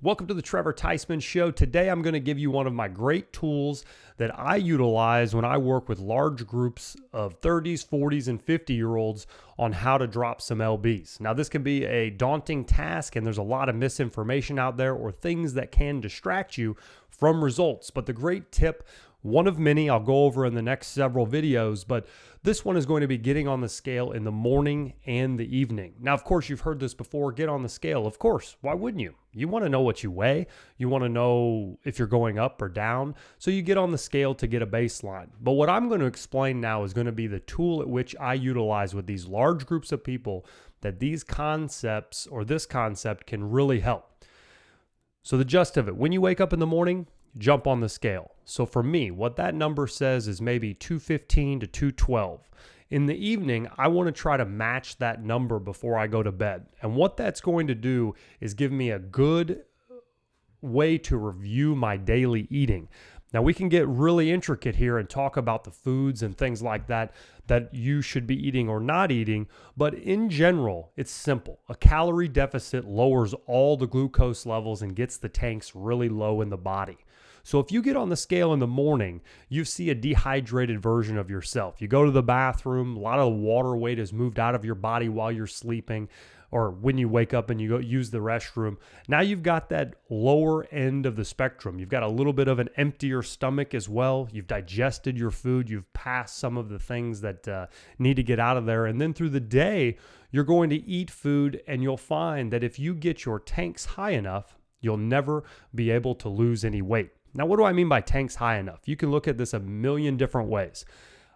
Welcome to the Trevor Theismann Show. Today I'm going to give you one of my great tools that I utilize when I work with large groups of 30s, 40s, and 50-year-olds on how to drop some lbs. Now this can be a daunting task and there's a lot of misinformation out there or things that can distract you from results. But the great tip, one of many I'll go over in the next several videos, but this one is going to be getting on the scale in the morning and the evening. Now, of course, you've heard this before, get on the scale. Of course, why wouldn't you? You want to know what you weigh. You want to know if you're going up or down. So you get on the scale to get a baseline. But what I'm going to explain now is going to be the tool at which I utilize with these large groups of people that these concepts or this concept can really help. So the gist of it, when you wake up in the morning, jump on the scale. So for me, what that number says is maybe 215 to 212. In the evening, I want to try to match that number before I go to bed. And what that's going to do is give me a good way to review my daily eating. Now we can get really intricate here and talk about the foods and things like that you should be eating or not eating, but in general, it's simple. A calorie deficit lowers all the glucose levels and gets the tanks really low in the body. So if you get on the scale in the morning, you see a dehydrated version of yourself. You go to the bathroom, a lot of the water weight is moved out of your body while you're sleeping, or when you wake up and you go use the restroom. Now you've got that lower end of the spectrum. You've got a little bit of an emptier stomach as well. You've digested your food. You've passed some of the things that need to get out of there. And then through the day, you're going to eat food, and you'll find that if you get your tanks high enough, you'll never be able to lose any weight. Now, what do I mean by tanks high enough? You can look at this a million different ways.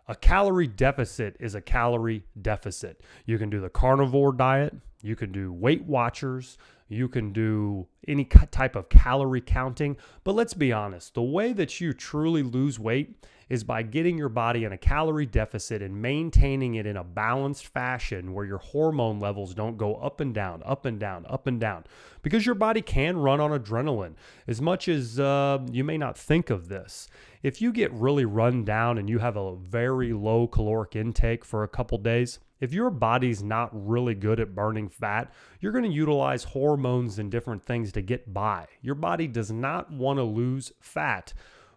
A calorie deficit is a calorie deficit. You can do the carnivore diet. You can do Weight Watchers. You can do any type of calorie counting. But let's be honest, the way that you truly lose weight is by getting your body in a calorie deficit and maintaining it in a balanced fashion where your hormone levels don't go up and down, up and down, up and down. Because your body can run on adrenaline. As much as you may not think of this, if you get really run down and you have a very low caloric intake for a couple days, if your body's not really good at burning fat, you're going to utilize hormones and different things to get by. Your body does not want to lose fat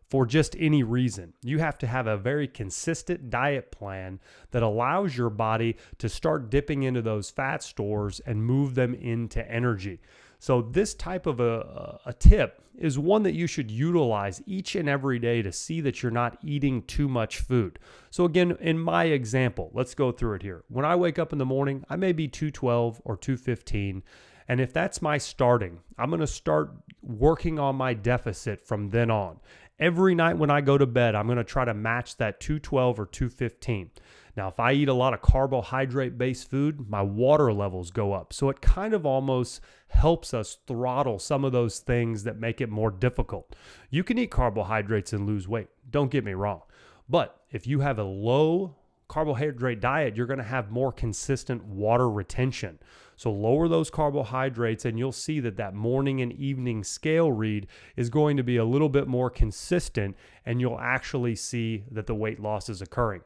for just any reason. You have to have a very consistent diet plan that allows your body to start dipping into those fat stores and move them into energy. So this type of a tip is one that you should utilize each and every day to see that you're not eating too much food. So again, in my example, let's go through it here. When I wake up in the morning, I may be 212 or 215. And if that's my starting, I'm going to start working on my deficit from then on. Every night when I go to bed, I'm going to try to match that 212 or 215. Now, if I eat a lot of carbohydrate-based food, my water levels go up. So it kind of almost helps us throttle some of those things that make it more difficult. You can eat carbohydrates and lose weight. Don't get me wrong. But if you have a low carbohydrate diet, you're going to have more consistent water retention. So lower those carbohydrates and you'll see that morning and evening scale read is going to be a little bit more consistent, and you'll actually see that the weight loss is occurring.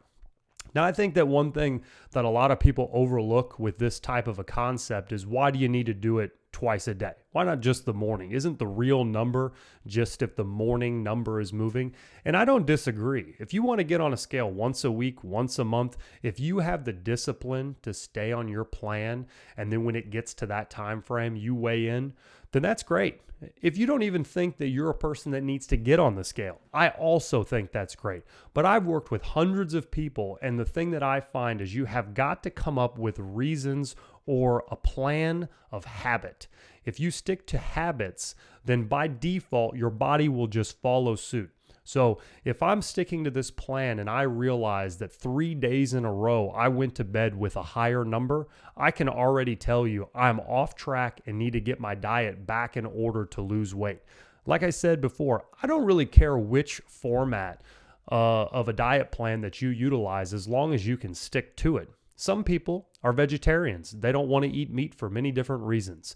Now, I think that one thing that a lot of people overlook with this type of a concept is, why do you need to do it twice a day? Why not just the morning? Isn't the real number just if the morning number is moving? And I don't disagree. If you want to get on a scale once a week, once a month, if you have the discipline to stay on your plan, and then when it gets to that time frame, you weigh in, then that's great. If you don't even think that you're a person that needs to get on the scale, I also think that's great. But I've worked with hundreds of people, and the thing that I find is you have got to come up with reasons or a plan of habit. If you stick to habits, then by default, your body will just follow suit. So if I'm sticking to this plan and I realize that 3 days in a row I went to bed with a higher number, I can already tell you I'm off track and need to get my diet back in order to lose weight. Like I said before, I don't really care which format of a diet plan that you utilize, as long as you can stick to it. Some people are vegetarians. They don't want to eat meat for many different reasons.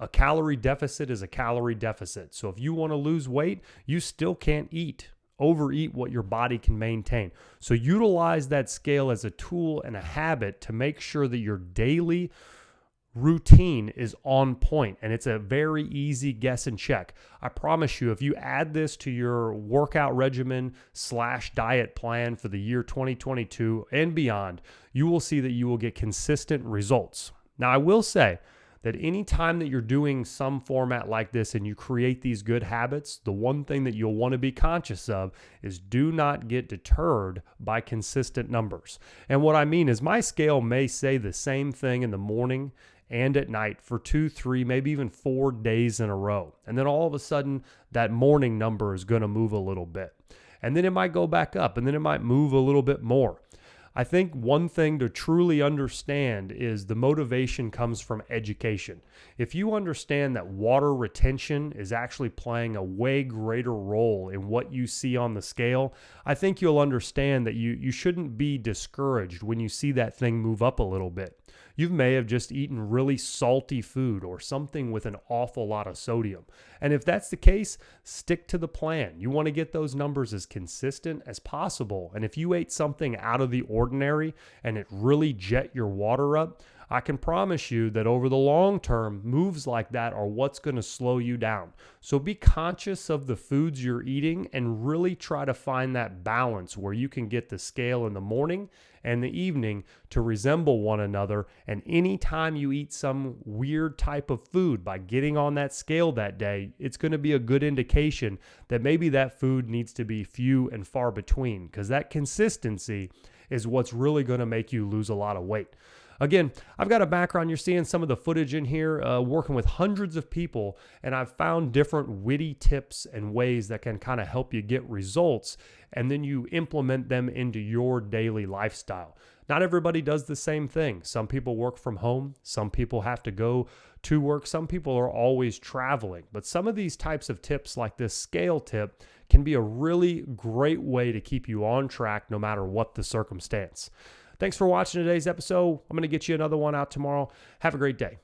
A calorie deficit is a calorie deficit. So if you want to lose weight, you still can't overeat what your body can maintain. So utilize that scale as a tool and a habit to make sure that your daily routine is on point, and it's a very easy guess and check. I promise you, if you add this to your workout regimen / diet plan for the year 2022 and beyond, you will see that you will get consistent results. Now, I will say that anytime that you're doing some format like this and you create these good habits, the one thing that you'll want to be conscious of is do not get deterred by consistent numbers. And what I mean is my scale may say the same thing in the morning and at night for 2, 3, maybe even 4 days in a row. And then all of a sudden that morning number is going to move a little bit. And then it might go back up, and then it might move a little bit more. I think one thing to truly understand is the motivation comes from education. If you understand that water retention is actually playing a way greater role in what you see on the scale, I think you'll understand that you shouldn't be discouraged when you see that thing move up a little bit. You may have just eaten really salty food or something with an awful lot of sodium. And if that's the case, stick to the plan. You want to get those numbers as consistent as possible. And if you ate something out of the ordinary and it really jet your water up, I can promise you that over the long term, moves like that are what's going to slow you down. So be conscious of the foods you're eating and really try to find that balance where you can get the scale in the morning and the evening to resemble one another. And anytime you eat some weird type of food by getting on that scale that day, it's going to be a good indication that maybe that food needs to be few and far between, because that consistency is what's really going to make you lose a lot of weight. Again, I've got a background. You're seeing some of the footage in here, working with hundreds of people, and I've found different witty tips and ways that can kind of help you get results, and then you implement them into your daily lifestyle. Not everybody does the same thing. Some people work from home. Some people have to go to work. Some people are always traveling. But some of these types of tips, like this scale tip, can be a really great way to keep you on track no matter what the circumstance. Thanks for watching today's episode. I'm going to get you another one out tomorrow. Have a great day.